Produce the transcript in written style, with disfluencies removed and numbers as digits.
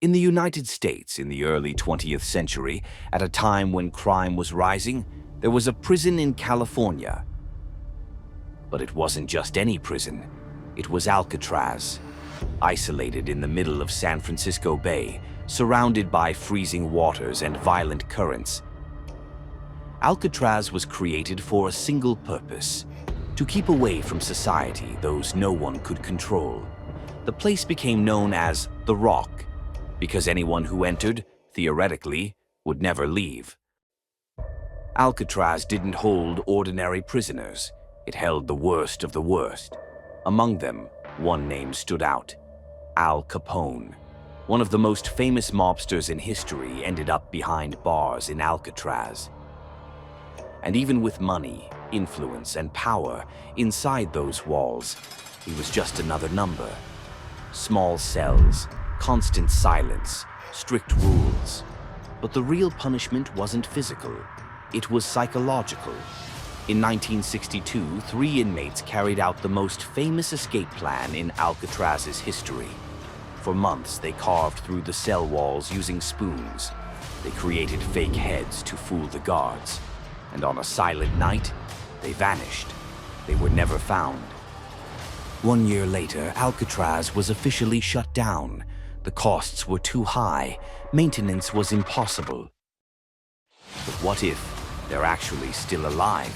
In the United States in the early 20th century, at a time when crime was rising, there was a prison in California. But it wasn't just any prison. It was Alcatraz, isolated in the middle of San Francisco Bay, surrounded by freezing waters and violent currents. Alcatraz was created for a single purpose: to keep away from society those no one could control. The place became known as the Rock, because anyone who entered, theoretically, would never leave. Alcatraz didn't hold ordinary prisoners. It held the worst of the worst. Among them, one name stood out: Al Capone. One of the most famous mobsters in history ended up behind bars in Alcatraz. And even with money, influence, and power inside those walls, he was just another number. Small cells, constant silence, strict rules. But the real punishment wasn't physical. It was psychological. In 1962, 3 inmates carried out the most famous escape plan in Alcatraz's history. For months, they carved through the cell walls using spoons. They created fake heads to fool the guards. And on a silent night, they vanished. They were never found. 1 year later, Alcatraz was officially shut down. The costs were too high. Maintenance was impossible. But what if they're actually still alive?